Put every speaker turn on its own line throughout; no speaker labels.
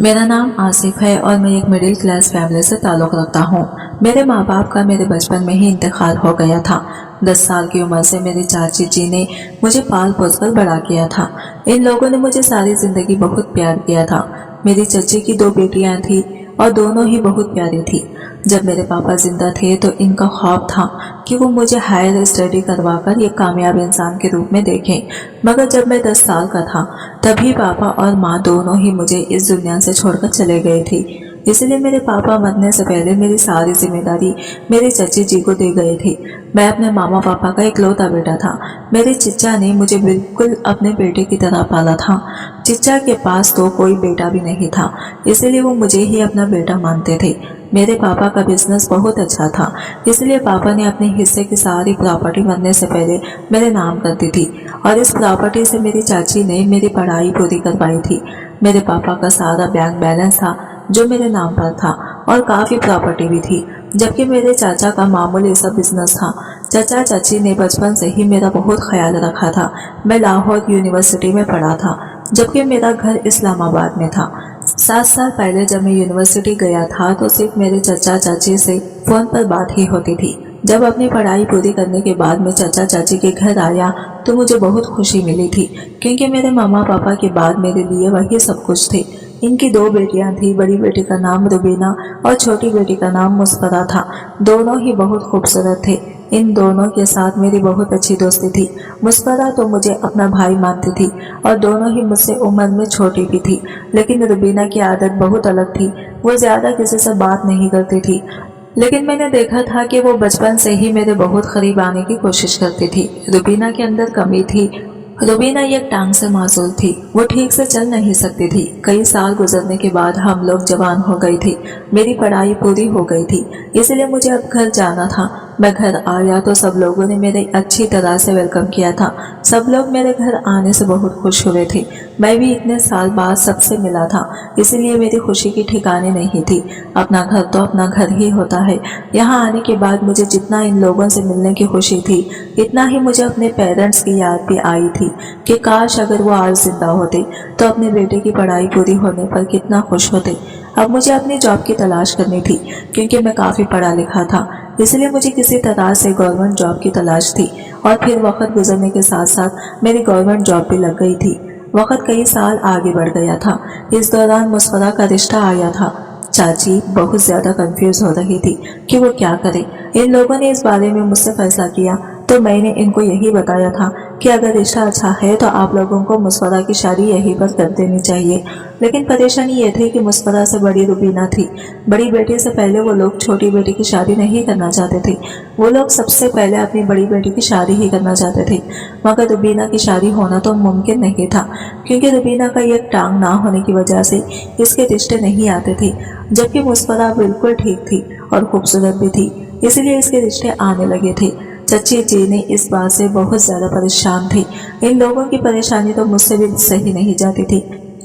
मेरा नाम आसिफ है और मैं एक मिडिल क्लास फैमिली से ताल्लुक़ रखता हूँ। मेरे माँ बाप का मेरे बचपन में ही इंतकाल हो गया था। 10 साल की उम्र से मेरी चाची जी ने मुझे पाल पोस कर बड़ा किया था। इन लोगों ने मुझे सारी जिंदगी बहुत प्यार किया था। मेरी चची की 2 बेटियां थी और दोनों ही बहुत प्यारी थी। जब मेरे पापा जिंदा थे तो इनका ख्वाब था कि वो मुझे हायर स्टडी करवाकर एक कामयाब इंसान के रूप में देखें, मगर जब मैं 10 साल का था तभी पापा और माँ दोनों ही मुझे इस दुनिया से छोड़कर चले गए थे। इसलिए मेरे पापा मरने से पहले मेरी सारी जिम्मेदारी मेरी चची जी को दे गए थे। मैं अपने मामा पापा का इकलौता बेटा था। मेरे चिच्चा ने मुझे बिल्कुल अपने बेटे की तरह पाला था। चिच्चा के पास तो कोई बेटा भी नहीं था, इसलिए वो मुझे ही अपना बेटा मानते थे। मेरे पापा का बिजनेस बहुत अच्छा था, इसलिए पापा ने अपने हिस्से की सारी प्रॉपर्टी मरने से पहले मेरे नाम कर दी थी और इस प्रॉपर्टी से मेरी चाची ने मेरी पढ़ाई पूरी करवाई थी। मेरे पापा का सारा बैंक बैलेंस था जो मेरे नाम पर था और काफ़ी प्रॉपर्टी भी थी, जबकि मेरे चाचा का मामूली सा बिजनेस था। चाचा चाची ने बचपन से ही मेरा बहुत ख्याल रखा था। मैं लाहौर यूनिवर्सिटी में पढ़ा था, जबकि मेरा घर इस्लामाबाद में था। 7 साल पहले जब मैं यूनिवर्सिटी गया था तो सिर्फ मेरे चचा चाची से फ़ोन पर बात ही होती थी। जब अपनी पढ़ाई पूरी करने के बाद मैं चचा चाची के घर आया तो मुझे बहुत खुशी मिली थी, क्योंकि मेरे मामा पापा के बाद मेरे लिए वही सब कुछ थे। इनकी 2 बेटियां थी। बड़ी बेटी का नाम रुबीना और छोटी बेटी का नाम मुस्फरा था। दोनों ही बहुत खूबसूरत थे। इन दोनों के साथ मेरी बहुत अच्छी दोस्ती थी। मुस्फरा तो मुझे अपना भाई मानती थी और दोनों ही मुझसे उम्र में छोटी भी थी, लेकिन रुबीना की आदत बहुत अलग थी। वो ज्यादा किसी से बात नहीं करती थी, लेकिन मैंने देखा था कि वो बचपन से ही मेरे बहुत करीब आने की कोशिश करती थी। रुबीना के अंदर कमी थी। रुबीना एक टांग से मासूल थी। वो ठीक से चल नहीं सकती थी। कई साल गुजरने के बाद हम लोग जवान हो गए थे। मेरी पढ़ाई पूरी हो गई थी, इसलिए मुझे अब घर जाना था। मैं घर आया तो सब लोगों ने मेरे अच्छी तरह से वेलकम किया था। सब लोग मेरे घर आने से बहुत खुश हुए थे। मैं भी इतने साल बाद सबसे मिला था, इसलिए मेरी खुशी की ठिकाने नहीं थी। अपना घर तो अपना घर ही होता है। यहाँ आने के बाद मुझे जितना इन लोगों से मिलने की खुशी थी, इतना ही मुझे अपने पेरेंट्स की याद भी आई थी कि काश अगर वो आज जिंदा होते तो अपने बेटे की पढ़ाई पूरी होने पर कितना खुश होते। अब मुझे अपनी जॉब की तलाश करनी थी, क्योंकि मैं काफ़ी पढ़ा लिखा था, इसलिए मुझे किसी तरह से गवर्नमेंट जॉब की तलाश थी। और फिर वक्त गुजरने के साथ साथ मेरी गवर्नमेंट जॉब भी लग गई थी। वक्त कई साल आगे बढ़ गया था। इस दौरान मुस्फरा का रिश्ता आया था। चाची बहुत ज़्यादा कंफ्यूज हो रही थी कि वो क्या करे। इन लोगों ने इस बारे में मुझसे फैसला किया तो मैंने इनको यही बताया था कि अगर रिश्ता अच्छा है तो आप लोगों को मुस्फरा की शादी यहीं पर कर देनी चाहिए। लेकिन परेशानी ये थी कि मुस्फरा से बड़ी रुबीना थी। बड़ी बेटी से पहले वो लोग छोटी बेटी की शादी नहीं करना चाहते थे। वो लोग सबसे पहले अपनी बड़ी बेटी की शादी ही करना चाहते थे, मगर रुबीना की शादी होना तो मुमकिन नहीं था, क्योंकि रुबीना का एक टांग ना होने की वजह से इसके रिश्ते नहीं आते थे, जबकि मुस्फरा बिल्कुल ठीक थी और खूबसूरत भी थी, इसलिए इसके रिश्ते आने लगे थे। चची जी ने इस बात से बहुत ज़्यादा परेशान थी। इन लोगों की परेशानी तो मुझसे भी सही नहीं जाती थी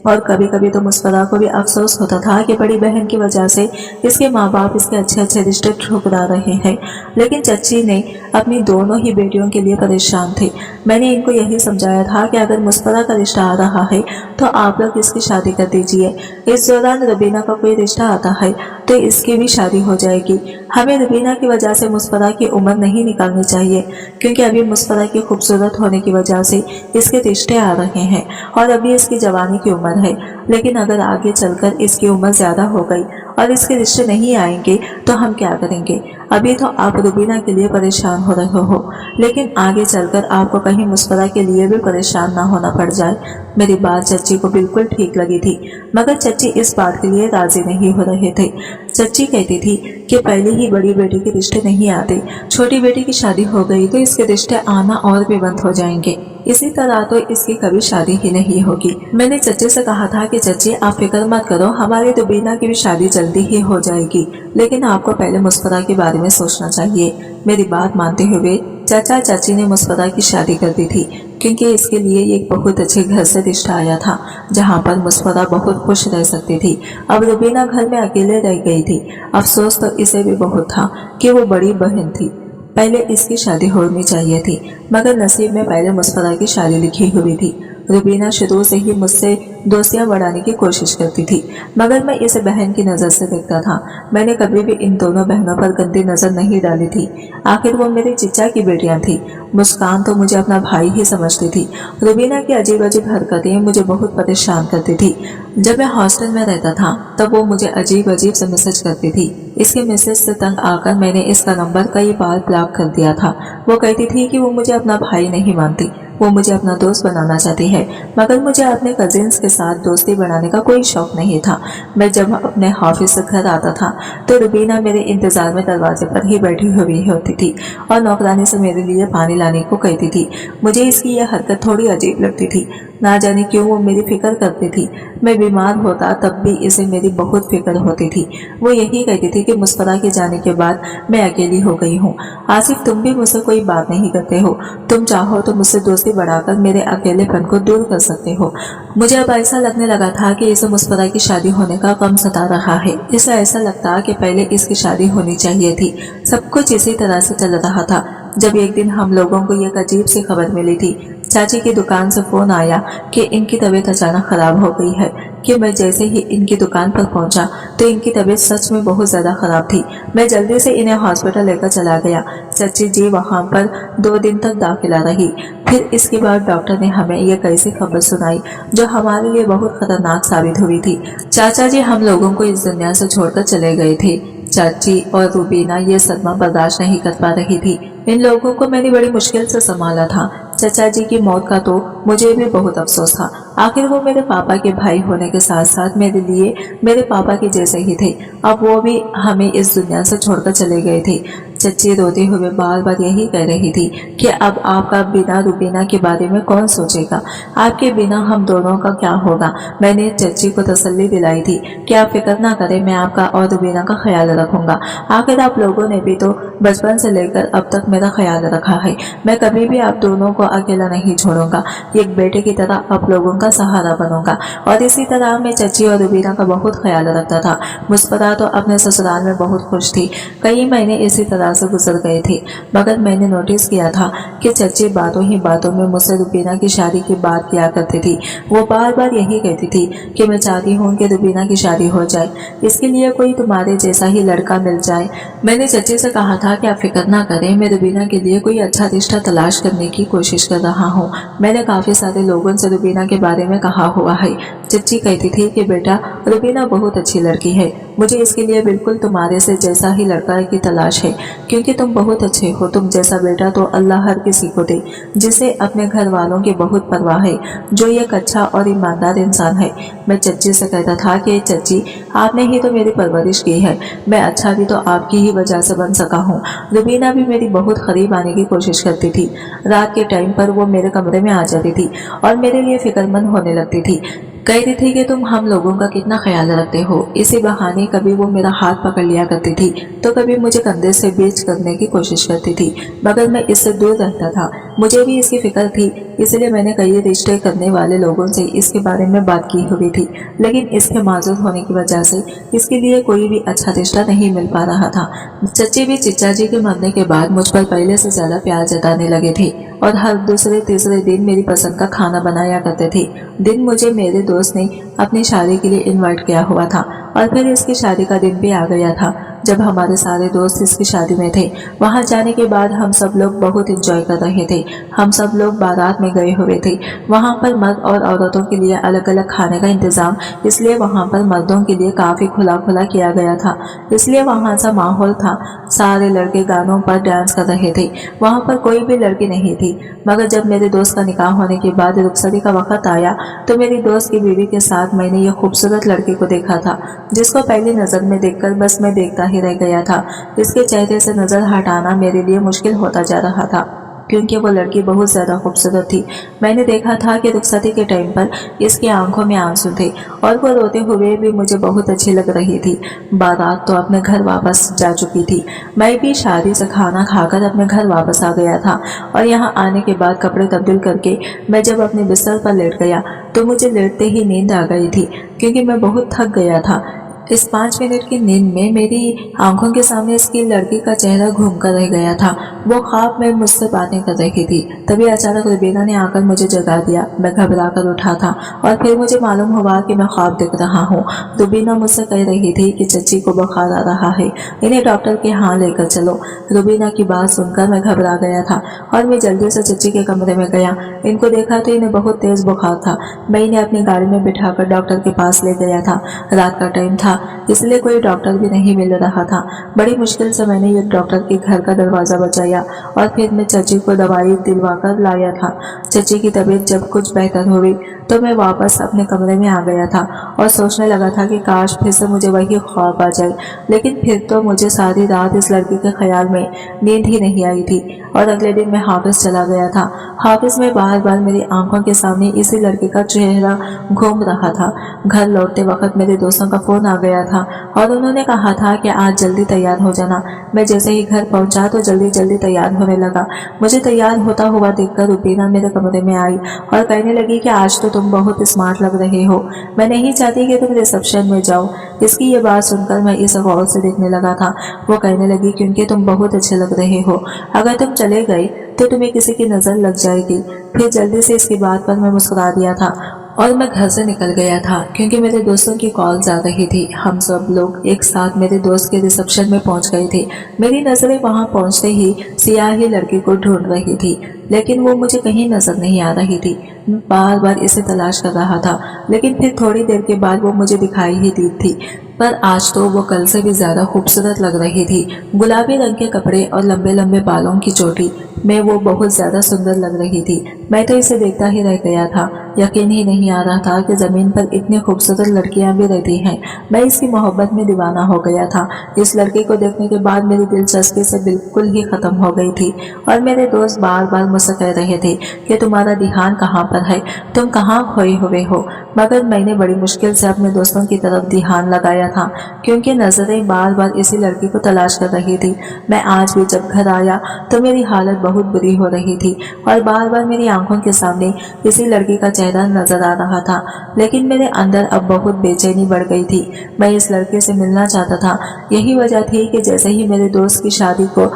और कभी कभी तो मुस्फरा को भी अफसोस होता था कि बड़ी बहन की वजह से इसके माँ बाप इसके अच्छे अच्छे रिश्ते ठुकरा रहे हैं। लेकिन चची ने अपनी दोनों ही बेटियों के लिए परेशान थे। मैंने इनको यही समझाया था कि अगर मुस्फरा का रिश्ता आ रहा है तो आप लोग इसकी शादी कर दीजिए। इस दौरान रुबीना का कोई रिश्ता आता है तो इसकी भी शादी हो जाएगी। हमें रुबीना की वजह से मुस्फरा की उम्र नहीं निकालनी चाहिए, क्योंकि अभी मुस्फरा की खूबसूरत होने की वजह से इसके रिश्ते आ रहे हैं और अभी इसकी जवानी की उम्र है। लेकिन अगर आगे चलकर इसकी उम्र ज़्यादा हो गई और इसके रिश्ते नहीं आएंगे तो हम क्या करेंगे। अभी तो आप रुबीना के लिए परेशान हो रहे हो, लेकिन आगे चलकर आपको कहीं मुस्फरा के लिए भी परेशान ना होना पड़ जाए। मेरी बात चच्ची को बिल्कुल ठीक लगी थी, मगर चच्ची इस बात के लिए राजी नहीं हो रहे थे। चच्ची कहती थी कि पहले ही बड़ी बेटी के रिश्ते नहीं आते, छोटी बेटी की शादी हो गई तो इसके रिश्ते आना और भी बंद हो जाएंगे। इसी तरह तो इसकी कभी शादी ही नहीं होगी। मैंने चच्ची से कहा था कि चच्ची आप फिक्र मत करो, हमारी रुबीना की भी शादी जल्दी ही हो जाएगी, लेकिन आपको पहले मुस्फरा के बारे में सोचना चाहिए। मेरी बात मानते हुए चाचा चाची ने मुस्फरा की शादी कर दी थी, क्योंकि इसके लिए एक बहुत अच्छे घर से रिश्ता आया था जहाँ पर मुस्फरा बहुत खुश रह सकती थी। अब रुबीना घर में अकेले रह गई थी। अफसोस तो इसे भी बहुत था कि वो बड़ी बहन थी, पहले इसकी शादी होनी चाहिए थी, मगर नसीब में पहले मुस्फरा की शादी लिखी हुई थी। रुबीना शुरू से ही मुझसे दोस्तियां बढ़ाने की कोशिश करती थी, मगर मैं इसे बहन की नज़र से देखता था। मैंने कभी भी इन दोनों बहनों पर गंदी नज़र नहीं डाली थी। आखिर वो मेरे चिचा की बेटियां थी। मुस्कान तो मुझे अपना भाई ही समझती थी। रुबीना की अजीब अजीब हरकतें मुझे बहुत परेशान करती थी। जब मैं हॉस्टल में रहता था तब वो मुझे अजीब अजीब से मैसेज करती थी। इसके मैसेज से तंग आकर मैंने इसका नंबर कई बार ब्लॉक कर दिया था। वो कहती थी कि वो मुझे अपना भाई नहीं मानती, वो मुझे अपना दोस्त बनाना चाहती है, मगर मुझे अपने कजिन्स के साथ दोस्ती बनाने का कोई शौक नहीं था। मैं जब अपने ऑफिस से घर आता था तो रुबीना मेरे इंतजार में दरवाजे पर ही बैठी हुई होती थी और नौकरानी से मेरे लिए पानी लाने को कहती थी। मुझे इसकी यह हरकत थोड़ी अजीब लगती थी। ना जाने क्यों वो मेरी फिक्र करती थी। मैं बीमार होता तब भी इसे मेरी बहुत फिक्र होती थी। वो यही कहती थी कि मुस्कुरा के जाने के बाद मैं अकेली हो गई हूँ। आसिफ, तुम भी मुझसे कोई बात नहीं करते हो। तुम चाहो तो मुझसे दोस्ती बढ़ाकर मेरे अकेलेपन को दूर कर सकते हो। मुझे अब ऐसा लगने लगा था कि इसे मुस्कुरा की शादी होने का गम सता रहा है। इसे ऐसा लगता कि पहले इसकी शादी होनी चाहिए थी। सब कुछ इसी तरह से चल रहा था जब एक दिन हम लोगों को एक अजीब सी खबर मिली थी। चाची की दुकान से फोन आया कि इनकी तबीयत अचानक खराब हो गई है। कि मैं जैसे ही इनकी दुकान पर पहुंचा तो इनकी तबीयत सच में बहुत ज्यादा खराब थी। मैं जल्दी से इन्हें हॉस्पिटल लेकर चला गया। चाची जी वहां पर 2 दिन तक दाखिला रही। फिर इसके बाद डॉक्टर ने हमें यह कैसी खबर सुनाई जो हमारे लिए बहुत खतरनाक साबित हुई थी। चाचा जी हम लोगों को इस दुनिया से छोड़कर चले गए थे। चाची और रुबीना ये सदमा बर्दाश्त नहीं कर पा रही थी। इन लोगों को मैंने बड़ी मुश्किल से संभाला था। चाचा जी की मौत का तो मुझे भी बहुत अफसोस था। आखिर वो मेरे पापा के भाई होने के साथ साथ मेरे लिए मेरे पापा के जैसे ही थे। अब वो भी हमें इस दुनिया से छोड़कर चले गए थे। चच्ची रोते हुए बार बार यही कह रही थी कि अब आपका बिना रुबीना के बारे में कौन सोचेगा, आपके बिना हम दोनों का क्या होगा। मैंने चच्ची को तसल्ली दिलाई थी कि आप फिक्र ना करें, मैं आपका और रुबीना का ख्याल रखूंगा। आखिर आप लोगों ने भी तो बचपन से लेकर अब तक मेरा ख्याल रखा है। मैं कभी भी आप दोनों को अकेला नहीं छोड़ूंगा। एक बेटे की तरह आप लोगों का सहारा बनूंगा। और इसी तरह मैं चच्ची और रुबीना का बहुत ख्याल रखता था। मुस्कुरा तो अपने ससुराल में बहुत खुश थी। कई महीने इसी तरह से गुजर गए थे, मगर मैंने नोटिस किया था कि चच्ची बातों ही बातों में मुझसे रुबीना की शादी की बात किया करती थी। वो बार बार यही कहती थी कि मैं चाहती हूँ कि रुबीना की शादी हो जाए, इसके लिए कोई तुम्हारे जैसा ही लड़का मिल जाए। मैंने चच्ची से कहा था कि आप फिक्र ना करें, मैं रुबीना के लिए कोई अच्छा रिश्ता तलाश करने की कोशिश कर रहा हूँ। मैंने काफी सारे लोगों से रुबीना के बारे में कहा हुआ है। चच्ची कहती थी कि बेटा रुबीना बहुत अच्छी लड़की है, मुझे इसके लिए बिल्कुल तुम्हारे से जैसा ही लड़का की तलाश है, क्योंकि तुम बहुत अच्छे हो। तुम जैसा बेटा तो अल्लाह हर किसी को दे, जिसे अपने घर वालों की बहुत परवाह है, जो एक अच्छा और ईमानदार इंसान है। मैं चच्ची से कहता था कि चच्ची आपने ही तो मेरी परवरिश की है, मैं अच्छा भी तो आपकी ही वजह से बन सका हूँ। रुबीना भी मेरी बहुत करीब आने की कोशिश करती थी। रात के टाइम पर वो मेरे कमरे में आ जाती थी और मेरे लिए फिक्रमंद होने लगती थी। कहती थी कि तुम हम लोगों का कितना ख्याल रखते हो। इसी बहाने कभी वो मेरा हाथ पकड़ लिया करती थी तो कभी मुझे कंधे से बीच करने की कोशिश करती थी, मगर मैं इससे दूर रहता था। मुझे भी इसकी फिक्र थी, इसलिए मैंने कई रिश्ते करने वाले लोगों से इसके बारे में बात की हुई थी, लेकिन इसके माजूर होने की वजह से इसके लिए कोई भी अच्छा रिश्ता नहीं मिल पा रहा था। चच्ची भी चिच्चा जी के मरने के बाद मुझ पर पहले से ज्यादा प्यार जताने लगे थे और हर दूसरे तीसरे दिन मेरी पसंद का खाना बनाया करते थे। दिन मुझे मेरे दोस्त ने अपनी शादी के लिए इनवाइट किया हुआ था और फिर इसकी शादी का दिन भी आ गया था। जब हमारे सारे दोस्त इसकी शादी में थे, वहां जाने के बाद हम सब लोग बहुत एंजॉय कर रहे थे। हम सब लोग बारात में गए हुए थे। वहां पर मर्द और औरतों के लिए अलग अलग खाने का इंतजाम, इसलिए वहां पर मर्दों के लिए काफी खुला खुला किया गया था, इसलिए वहां सा माहौल था। सारे लड़के गानों पर डांस कर रहे थे। वहां पर कोई भी लड़की नहीं थी, मगर जब मेरे दोस्त का निकाह होने के बाद रुखसती का वक्त आया तो मेरी दोस्त की बीवी के साथ मैंने ये खूबसूरत लड़के को देखा था, जिसको पहली नजर में देखकर बस मैं देखता ही रह गया था। इसके चेहरे से नजर हटाना मेरे लिए मुश्किल होता जा रहा था, क्योंकि वो लड़की बहुत ज्यादा खूबसूरत थी। मैंने देखा था कि रुखसती के टाइम पर इसकी आंखों में आंसू थे और वो रोते हुए भी मुझे बहुत अच्छी लग रही थी। बारात तो अपने घर वापस जा चुकी थी। मैं भी शादी से खाना खाकर अपने घर वापस आ गया था और यहाँ आने के बाद कपड़े तब्दील करके मैं जब अपने बिस्तर पर लेट गया तो मुझे लेटते ही नींद आ गई थी, क्योंकि मैं बहुत थक गया था। इस 5 मिनट की नींद में मेरी आंखों के सामने इसकी लड़की का चेहरा घूम कर रह गया था। वो ख्वाब में मुझसे बातें कर रही थी। तभी अचानक रुबीना ने आकर मुझे जगा दिया। मैं घबरा कर उठा था और फिर मुझे मालूम हुआ कि मैं ख्वाब देख रहा हूँ। रुबीना मुझसे कह रही थी कि चच्ची को बुखार आ रहा है, इन्हें डॉक्टर के यहाँ लेकर चलो। रुबीना की बात सुनकर मैं घबरा गया था और मैं जल्दी से चच्ची के कमरे में गया। इनको देखा तो इन्हें बहुत तेज बुखार था। मैं इन्हें अपनी गाड़ी में बिठाकर डॉक्टर के पास ले गया था। रात का टाइम था, इसलिए कोई डॉक्टर भी नहीं मिल रहा था। बड़ी मुश्किल से मैंने ये डॉक्टर के घर का दरवाजा बचाया और फिर मैं चच्ची को दवाई दिलवा कर लाया था। चच्ची की तबीयत जब कुछ बेहतर हुई तो मैं वापस अपने कमरे में आ गया था और सोचने लगा था कि काश फिर से मुझे वही ख्वाब आ जाए। लेकिन फिर तो मुझे सारी रात इस लड़की के ख्याल में नींद ही नहीं आई थी और अगले दिन मैं हाफिज चला गया था। हाफिज में बार बार मेरी आंखों के सामने इसी लड़की का चेहरा घूम रहा था। घर लौटते वक्त मेरे दोस्तों का फोन आ गया था और उन्होंने कहा था कि आज जल्दी तैयार हो जाना। मैं जैसे ही घर पहुंचा तो जल्दी जल्दी तैयार होने लगा। मुझे तैयार होता हुआ देखकर रुबीना मेरे कमरे में आई और कहने लगी कि आज तो तुम बहुत स्मार्ट लग रहे हो, मैं नहीं चाहती कि तुम रिसेप्शन में जाओ। इसकी ये बात सुनकर मैं इसे गौर से देखने लगा था। वो कहने लगी क्योंकि तुम बहुत अच्छे लग रहे हो, अगर तुम चले गए तो तुम्हें किसी की नजर लग जाएगी। फिर जल्दी से इसकी बात पर मैं मुस्कुरा दिया था और मैं घर से निकल गया था क्योंकि मेरे दोस्तों की कॉल्स आ रही थी। हम सब लोग एक साथ मेरे दोस्त के रिसेप्शन में पहुंच गए थे। मेरी नजरें वहां पहुंचते ही सियाही लड़की को ढूंढ रही थी, लेकिन वो मुझे कहीं नजर नहीं आ रही थी। मैं बार बार इसे तलाश कर रहा था, लेकिन फिर थोड़ी देर के बाद वो मुझे दिखाई ही दी थी। पर आज तो वो कल से भी ज्यादा खूबसूरत लग रही थी। गुलाबी रंग के कपड़े और लंबे लंबे बालों की चोटी में वो बहुत ज्यादा सुंदर लग रही थी। मैं तो इसे देखता ही रह गया था। यकीन ही नहीं आ रहा था कि जमीन पर इतनी खूबसूरत लड़कियां भी रहती हैं। मैं इसकी मोहब्बत में दीवाना हो गया था। इस लड़की को देखने के बाद मेरी दिलचस्पी से बिल्कुल ही खत्म हो गई थी और मेरे दोस्त बार बार मुझसे कह रहे थे कि तुम्हारा ध्यान कहाँ पर है, तुम कहाँ खोए हुए हो। मगर मैंने बड़ी मुश्किल से अपने दोस्तों की तरफ ध्यान लगाया था क्योंकि नजरें बार बार इसी लड़की को तलाश कर रही थी। मैं आज भी जब घर आया तो मेरी हालत बहुत बुरी हो रही थी और बार बार मेरी आंखों के सामने इसी लड़की का चेहरा नजर आ रहा था। लेकिन मेरे अंदर अब बहुत बेचैनी बढ़ गई थी। मैं इस लड़के से मिलना चाहता था। यही वजह थी कि जैसे ही मेरे दोस्त की शादी को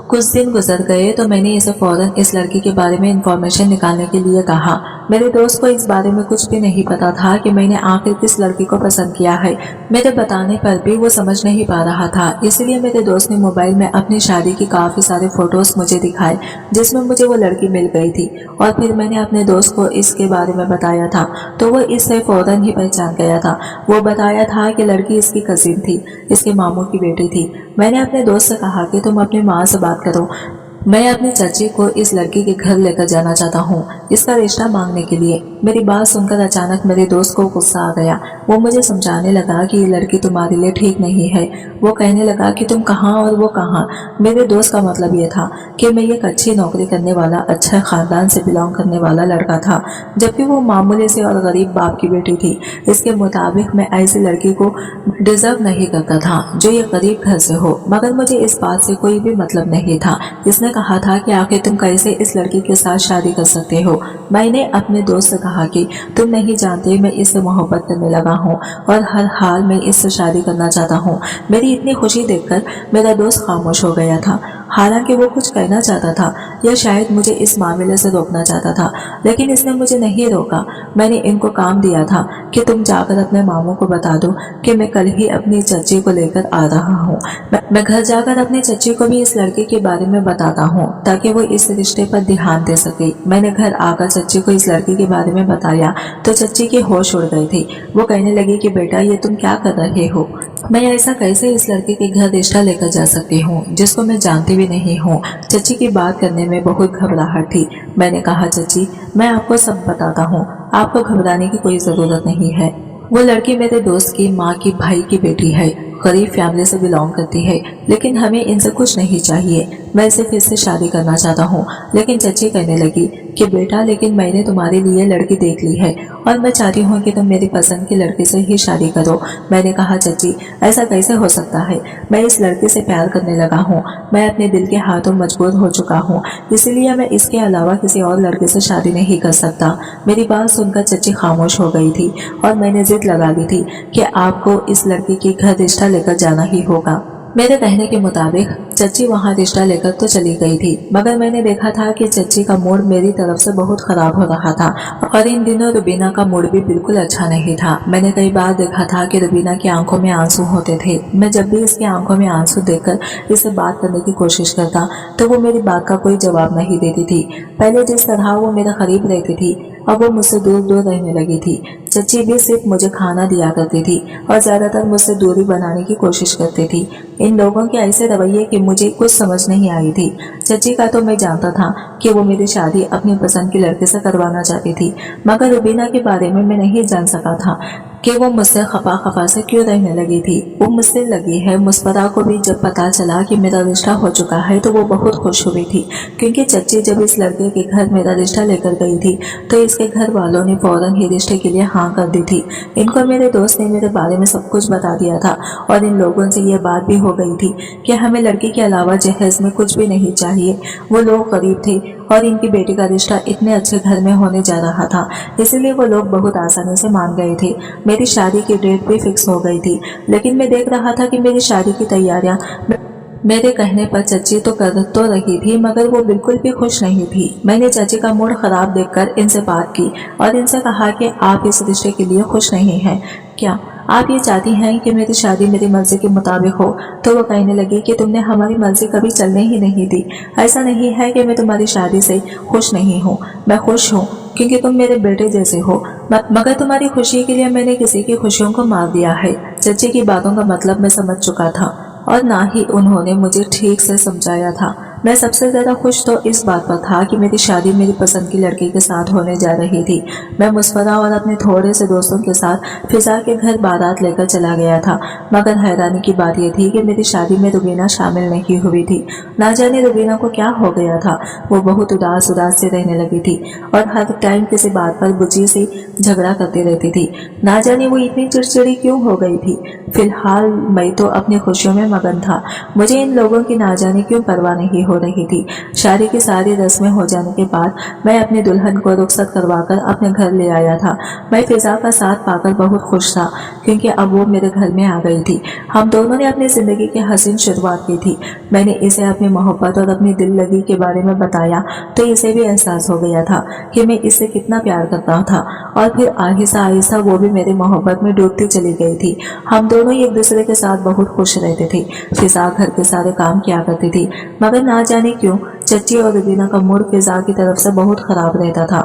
कुछ दिन गुजर गए तो मैंने इसे फौरन इस लड़की के बारे में इंफॉर्मेशन निकालने के लिए कहा। मेरे दोस्त को इस बारे में कुछ भी नहीं पता था कि मैंने आखिर किस लड़की को पसंद किया है। मेरे बताने पर भी वो समझ नहीं पा रहा था। इसलिए मेरे दोस्त ने मोबाइल में अपनी शादी की काफी सारे फोटोज मुझे दिखाए जिसमें मुझे वो लड़की मिल गई थी और फिर मैंने अपने दोस्त को इसके बारे में बताया था तो वो इससे फौरन ही पहचान गया था। वो बताया था कि लड़की इसकी कजिन थी, इसके मामू की बेटी थी। मैंने अपने दोस्त से कहा कि तुम अपनी माँ से बात करो, मैं अपनी चाची को इस लड़की के घर लेकर जाना चाहता हूँ इसका रिश्ता मांगने के लिए। मेरी बात सुनकर अचानक मेरे दोस्त को गुस्सा आ गया। वो मुझे समझाने लगा कि ये लड़की तुम्हारे लिए ठीक नहीं है। वो कहने लगा कि तुम कहाँ और वो कहाँ। मेरे दोस्त का मतलब ये था कि मैं एक अच्छी नौकरी करने वाला, अच्छा खानदान से बिलोंग करने वाला लड़का था, जबकि वो मामूली से और गरीब बाप की बेटी थी। इसके मुताबिक मैं ऐसी लड़की को डिजर्व नहीं करता था जो ये गरीब घर से हो। मगर मुझे इस बात से कोई भी मतलब नहीं था। इसने कहा था कि आखिर तुम कैसे इस लड़की के साथ शादी कर सकते हो। मैंने अपने दोस्त से कहा कि तुम नहीं जानते मैं इससे मोहब्बत करने लगा हूँ और हर हाल में इससे शादी करना चाहता हूँ। मेरी इतनी खुशी देखकर मेरा दोस्त खामोश हो गया था। हालांकि वो कुछ कहना चाहता था या शायद मुझे इस मामले से रोकना चाहता था, लेकिन इसने मुझे नहीं रोका। मैंने इनको काम दिया था कि तुम जाकर अपने मामू को बता दो कि मैं कल ही अपनी चच्ची को लेकर आ रहा हूँ। मैं घर जाकर अपनी चच्ची को भी इस लड़के के बारे में बताता हूँ ताकि वो इस रिश्ते पर ध्यान दे सके। मैंने घर आकर चच्ची को इस लड़की के बारे में बताया तो चच्ची के होश उड़ गए थे। वो कहने लगी कि बेटा ये तुम क्या कर रहे हो, मैं ऐसा कैसे इस लड़के के घर रिश्ता लेकर जा सकती हूँ जिसको मैं जानती भी नहीं हूँ। चच्ची की बात करने में बहुत घबराहट थी। मैंने कहा चच्ची मैं आपको सब बताता हूँ, आपको घबराने की कोई जरूरत नहीं है। वो लड़की मेरे दोस्त की माँ की भाई की बेटी है, गरीब फैमिली से बिलोंग करती है, लेकिन हमें इनसे कुछ नहीं चाहिए। मैं इसे फिर से शादी करना चाहता हूँ। लेकिन चच्ची कहने लगी कि बेटा लेकिन मैंने तुम्हारे लिए लड़की देख ली है और मैं चाहती हूँ कि तुम मेरी पसंद की लड़की से ही शादी करो। मैंने कहा, चाची ऐसा कैसे हो सकता है? मैं इस लड़के से प्यार करने लगा हूँ। मैं अपने दिल के हाथों मजबूर हो चुका हूँ, इसलिए मैं इसके अलावा किसी और लड़के से शादी नहीं कर सकता। मेरी बात सुनकर चची खामोश हो गई थी और मैंने जिद लगा दी थी कि आपको इस लड़की के घर रिश्ता लेकर जाना ही होगा। मेरे कहने के मुताबिक चच्ची वहाँ रिश्ता लेकर तो चली गई थी, मगर मैंने देखा था कि चच्ची का मूड मेरी तरफ से बहुत खराब हो रहा था और इन दिनों रुबीना का मूड भी बिल्कुल अच्छा नहीं था। मैंने कई बार देखा था कि रुबीना की आंखों में आंसू होते थे। मैं जब भी इसकी आंखों में आंसू देखकर इससे बात करने की कोशिश करता तो वो मेरी बात का कोई जवाब नहीं देती थी। पहले जिस तरह वो मेरे करीब रहती थी, अब वो मुझसे दूर दूर रहने लगी थी। चच्ची भी सिर्फ मुझे खाना दिया करती थी और ज्यादातर मुझसे दूरी बनाने की कोशिश करती थी। इन लोगों के ऐसे रवैये की मुझे कुछ समझ नहीं आई थी। चच्ची का तो मैं जानता था कि वो मेरी शादी अपनी पसंद के लड़के से करवाना चाहती थी, मगर रुबीना के बारे में मैं नहीं जान सका था कि वो मुझसे खफा खफा से क्यों रहने लगी थी। वो मुझसे लगी है। मुस्फरा को भी जब पता चला कि मेरा रिश्ता हो चुका है तो वो बहुत खुश हुई थी, क्योंकि चच्ची जब इस लड़के के घर मेरा रिश्ता लेकर गई थी तो इसके घर वालों ने फौरन ही रिश्ते के लिए हाँ कर दी थी। इनको मेरे दोस्त ने मेरे बारे में सब कुछ बता दिया था और इन लोगों से ये बात भी हो गई थी कि हमें लड़की के अलावा जहेज में कुछ भी नहीं चाहिए। वो लोग गरीब थे और इनकी बेटी का रिश्ता इतने अच्छे घर में होने जा रहा था, इसलिए वो लोग बहुत आसानी से मान गए थे। मेरी शादी की डेट भी फिक्स हो गई थी, लेकिन मैं देख रहा था कि मेरी शादी की तैयारियां मेरे कहने पर चच्ची तो कर तो रही थी, मगर वो बिल्कुल भी खुश नहीं थी। मैंने चच्ची का मूड खराब देखकर इनसे बात की और इनसे कहा कि आप इस रिश्ते के लिए खुश नहीं हैं क्या? आप ये चाहती हैं कि मेरी शादी मेरी मर्जी के मुताबिक हो? तो वो कहने लगी कि तुमने हमारी मर्जी कभी चलने ही नहीं दी। ऐसा नहीं है कि मैं तुम्हारी शादी से खुश नहीं हूँ, मैं खुश हूँ क्योंकि तुम मेरे बेटे जैसे हो, मगर तुम्हारी खुशी के लिए मैंने किसी की खुशियों को मार दिया है। चच्ची की बातों का मतलब मैं समझ चुका था और ना ही उन्होंने मुझे ठीक से समझाया था। मैं सबसे ज्यादा खुश तो इस बात पर था कि मेरी शादी मेरी पसंद की लड़की के साथ होने जा रही थी। मैं मुस्फरा और अपने थोड़े से दोस्तों के साथ फिजा के घर बारात लेकर चला गया था, मगर हैरानी की बात यह थी कि मेरी शादी में रुबीना शामिल नहीं हुई थी। ना जाने रुबीना को क्या हो गया था। वो बहुत उदास उदास से रहने लगी थी और हर टाइम किसी बात पर बुची से झगड़ा करती रहती थी। ना जाने वो इतनी चिड़चिड़ी क्यों हो गई थी। फिलहाल मैं तो अपनी खुशियों में मगन था। मुझे इन लोगों की ना जाने क्यों परवाह नहीं हो रही थी। शादी की सारी रस्में हो जाने के बाद मैं अपनी दुल्हन को रुखसत करवाकर अपने घर ले आया था। मैं फिजा का साथ पाकर बहुत खुश था, क्योंकि अब वो मेरे घर में आ गई थी। हम दोनों ने अपनी जिंदगी की हसीन शुरुआत की थी। मैंने इसे अपनी मोहब्बत और अपनी दिल लगी के बारे में बताया तो इसे भी एहसास हो गया था कि मैं इससे कितना प्यार करता था, और फिर आहिस्ता आहिस्ता वो भी मेरी मोहब्बत में डूबती चली गई थी। हम दोनों एक दूसरे के साथ बहुत खुश रहते थे। फिजा घर के सारे काम किया करती थी, मगर ना जाने क्यों चच्ची और रुबीना का मूड फिजा की तरफ से बहुत खराब रहता था।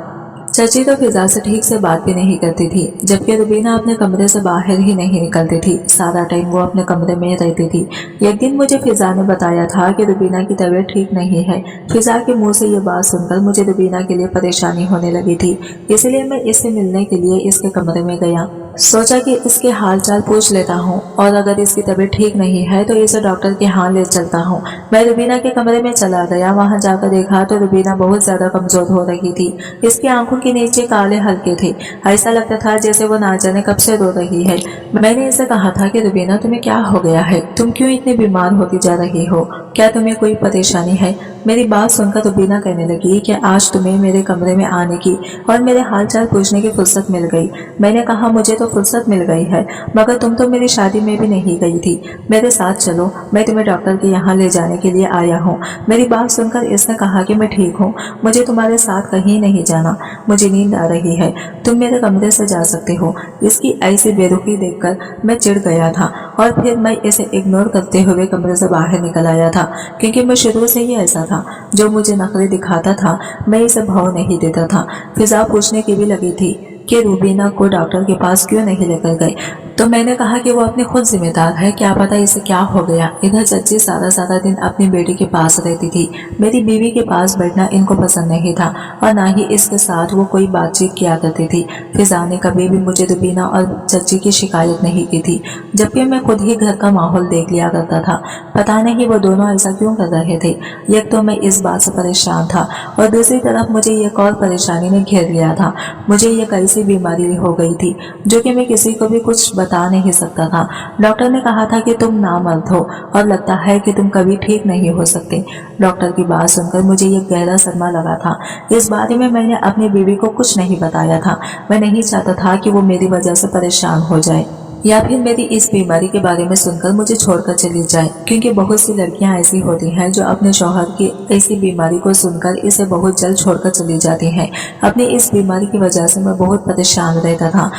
चची तो फिजा से ठीक से बात भी नहीं करती थी, जबकि रुबीना अपने कमरे से बाहर ही नहीं निकलती थी। सारा टाइम वो अपने कमरे में रहती थी। एक दिन मुझे फिजा ने बताया था कि रुबीना की तबीयत ठीक नहीं है। फिजा के मुंह से ये बात सुनकर मुझे रुबीना के लिए परेशानी होने लगी थी, इसलिए मैं इससे मिलने के लिए इसके कमरे में गया। सोचा कि इसके हाल चाल पूछ लेता हूँ और अगर इसकी तबीयत ठीक नहीं है तो इसे डॉक्टर के यहाँ ले चलता हूँ। मैं रुबीना के कमरे में चला गया। वहाँ जाकर देखा तो रुबीना बहुत ज्यादा कमजोर हो रही थी। इसकी आंखों के नीचे काले हल्के थे। ऐसा लगता था जैसे वो ना जाने कब से रो रही है। मैंने इसे कहा था कि रुबीना तुम्हें क्या हो गया है? तुम क्यों इतनी बीमार होती जा रही हो? क्या तुम्हें कोई परेशानी है? मेरी बात सुनकर रुबीना कहने लगी कि आज तुम्हें मेरे कमरे में आने की और मेरे हाल चाल पूछने की फुर्सत मिल गई। मैंने कहा मुझे तो फुर्सत मिल गई है, मगर तुम तो मेरी शादी में भी नहीं गई थी। मेरे साथ चलो, मैं तुम्हें डॉक्टर के यहाँ ले जाने के लिए आया हूँ। मेरी बात सुनकर इसने कहा कि मैं ठीक हूँ, मुझे तुम्हारे साथ कहीं नहीं जाना, मुझे नींद आ रही है, तुम मेरे कमरे से जा सकते हो। इसकी ऐसी बेरुखी देखकर मैं चिढ़ गया था और फिर मैं इसे इग्नोर करते हुए कमरे से बाहर निकल आया था, क्योंकि मैं शुरू से ही ऐसा था। जो मुझे नखरे दिखाता था मैं इसे भाव नहीं देता था। फिजा पूछने की भी लगी थी कि रुबीना को डॉक्टर के पास क्यों नहीं लेकर गए, तो मैंने कहा कि वो अपने खुद जिम्मेदार है, क्या पता इसे क्या हो गया। इधर चच्ची सारा सारा दिन अपनी बेटी के पास रहती थी। मेरी बीवी के पास बैठना इनको पसंद नहीं था और ना ही इसके साथ वो कोई बातचीत किया करती थी। फिजा ने कभी भी मुझे रुबीना और चच्ची की शिकायत नहीं की थी, जबकि मैं खुद ही घर का माहौल देख लिया करता था। पता नहीं वो दोनों ऐसा क्यों कर रहे थे। एक तो मैं इस बात से परेशान था और दूसरी तरफ मुझे एक और परेशानी ने घेर लिया था। मुझे ये कैसे ऐसी बीमारी हो गई थी जो कि मैं किसी को भी कुछ बता नहीं सकता था। डॉक्टर ने कहा था कि तुम नामर्द हो और लगता है कि तुम कभी ठीक नहीं हो सकते। डॉक्टर की बात सुनकर मुझे ये गहरा सदमा लगा था। इस बारे में मैंने अपनी बीवी को कुछ नहीं बताया था। मैं नहीं चाहता था कि वो मेरी वजह से परेशान हो जाए या फिर मेरी इस बीमारी के बारे में सुनकर मुझे छोड़कर चली जाए, क्योंकि बहुत सी लड़कियां ऐसी होती हैं जो अपने शौहर की ऐसी बीमारी को सुनकर इसे बहुत जल्द छोड़कर चली जाती हैं। अपनी इस बीमारी की वजह से मैं बहुत परेशान रहता था।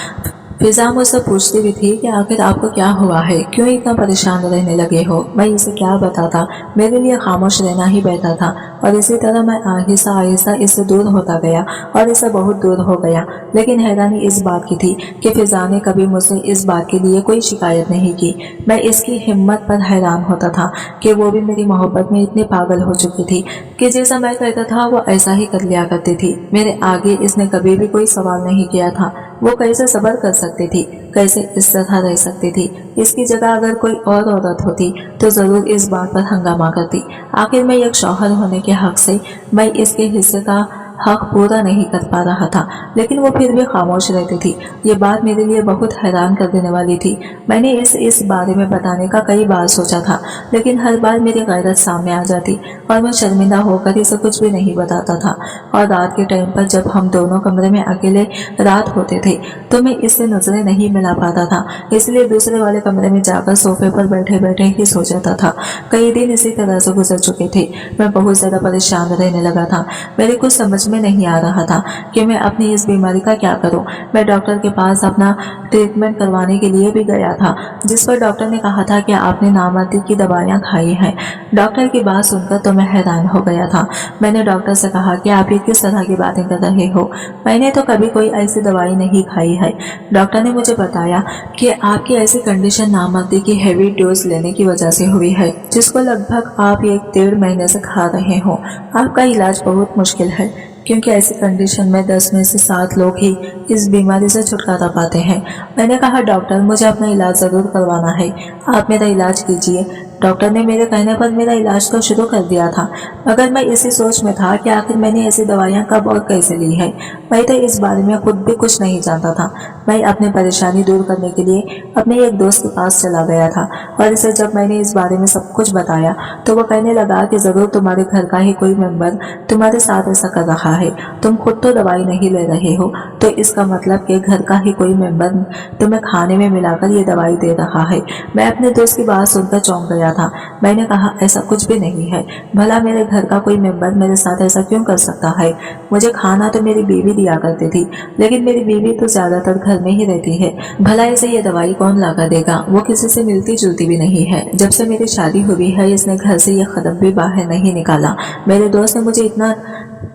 फिजा मुझसे पूछती भी थी कि आखिर आपको क्या हुआ है, क्यों इतना परेशान रहने लगे हो। मैं इसे क्या बताता, मेरे लिए खामोश रहना ही बेहतर था। और इसी तरह मैं आहिस्ता आहिस्ता इससे दूर होता गया और इससे बहुत दूर हो गया। लेकिन हैरानी इस बात की थी कि फिजा ने कभी मुझसे इस बात के लिए कोई शिकायत नहीं की। मैं इसकी हिम्मत पर हैरान होता था कि वो भी मेरी मोहब्बत में इतनी पागल हो चुकी थी कि जैसा मैं कहता था वो ऐसा ही कर लिया करती थी। मेरे आगे इसने कभी भी कोई सवाल नहीं किया था। वो कैसे सब्र कर सकती थी, कैसे इस तरह रह सकती थी। इसकी जगह अगर कोई और औरत होती तो जरूर इस बात पर हंगामा करती। आखिर मैं एक शौहर होने के हक से मैं इसके हिस्से का हक पूरा नहीं कर पा रहा था, लेकिन वो फिर भी खामोश रहती थी। ये बात मेरे लिए बहुत हैरान कर देने वाली थी। मैंने इस बारे में बताने का कई बार सोचा था, लेकिन हर बार मेरी गैरत सामने आ जाती और मैं शर्मिंदा होकर इसे कुछ भी नहीं बताता था। और रात के टाइम पर जब हम दोनों कमरे में अकेले रात होते थे तो मैं इससे नजरें नहीं मिला पाता था, इसलिए दूसरे वाले कमरे में जाकर सोफे पर बैठे बैठे ही सो जाता था। कई दिन इसी तरह से गुजर चुके थे। मैं बहुत ज्यादा परेशान रहने लगा था। मेरे कुछ समझ में नहीं आ रहा था कि मैं अपनी इस बीमारी का क्या करूं। मैं डॉक्टर के पास अपना ट्रीटमेंट करवाने के लिए भी गया था, जिस पर डॉक्टर ने कहा था कि आपने नामर्दी की दवाइयां खाई हैं। डॉक्टर की बात सुनकर तो मैं हैरान हो गया था। मैंने डॉक्टर से कहा कि आप ये किस तरह की बातें कर रहे हो, मैंने तो कभी कोई ऐसी दवाई नहीं खाई है। डॉक्टर ने मुझे बताया कि आपकी ऐसी कंडीशन नामर्दी की हेवी डोज लेने की वजह से हुई है, जिसको लगभग आप 1-1.5 महीने से खा रहे हो। आपका इलाज बहुत मुश्किल है, क्योंकि ऐसी कंडीशन में 10 में से 7 लोग ही इस बीमारी से छुटकारा पाते हैं। मैंने कहा डॉक्टर मुझे अपना इलाज जरूर करवाना है, आप मेरा इलाज कीजिए। डॉक्टर ने मेरे कहने पर मेरा इलाज तो शुरू कर दिया था, मगर मैं इसी सोच में था कि आखिर मैंने ऐसी दवाइयां कब और कैसे ली है। मैं तो इस बारे में खुद भी कुछ नहीं जानता था। मैं अपनी परेशानी दूर करने के लिए अपने एक दोस्त के पास चला गया था और इसे जब मैंने इस बारे में सब कुछ बताया तो वो कहने लगा कि जरूर तुम्हारे घर का ही कोई मेंबर तुम्हारे साथ ऐसा कर रहा है। तुम खुद तो दवाई नहीं ले रहे हो, तो इसका मतलब कि घर का ही कोई मेंबर तुम्हें खाने में मिलाकर ये दवाई दे रहा है। मैं अपने दोस्त की बात सुनकर चौंक गया था। मैंने कहा ऐसा कुछ भी नहीं है, भला मेरे घर का कोई मेंबर मेरे साथ ऐसा क्यों कर सकता है। मुझे खाना तो मेरी बीवी दिया करती थी, लेकिन मेरी बीवी तो ज्यादातर घर में ही रहती है। भला इसे ये दवाई कौन लाकर देगा, वो किसी से मिलती जुलती भी नहीं है। जब से मेरी शादी हुई है इसने घर से ये कदम भी बाहर नहीं निकाला। मेरे दोस्त ने मुझे इतना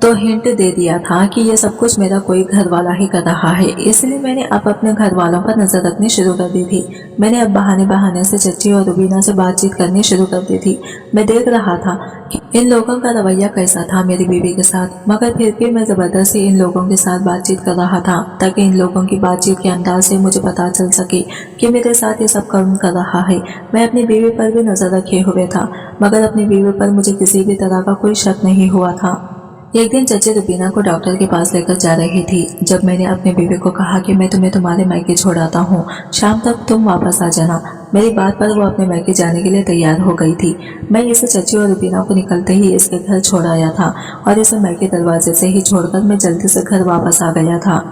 तो हिंट दे दिया था कि ये सब कुछ मेरा कोई घर वाला ही कर रहा है, इसलिए मैंने अब अपने घर वालों पर नजर रखनी शुरू कर दी थी। मैंने अब बहाने बहाने से चच्ची और रुबीना से बातचीत करनी शुरू कर दी थी। मैं देख रहा था कि इन लोगों का रवैया कैसा था मेरी बीवी के साथ, मगर फिर भी मैं जबरदस्ती इन लोगों के साथ बातचीत कर रहा था ताकि इन लोगों की बातचीत के अंदाज से मुझे पता चल सके कि मेरे साथ ये सब कौन कर रहा है। मैं अपनी बीवी पर भी नजर रखे हुए था, मगर अपनी बीवी पर मुझे किसी भी तरह का कोई शक नहीं हुआ था। एक दिन चची रुबीना को डॉक्टर के पास लेकर जा रही थी। जब मैंने अपने बीवी को कहा कि मैं तुम्हें तुम्हारे मायके छोड़ाता हूँ, शाम तक तुम वापस आ जाना, मेरी बात पर वो अपने मायके जाने के लिए तैयार हो गई थी। मैं इसे चची और रुबीना को निकलते ही इसके घर छोड़ आया था और इसे मायके दरवाजे से ही छोड़कर मैं जल्दी से घर वापस आ गया था।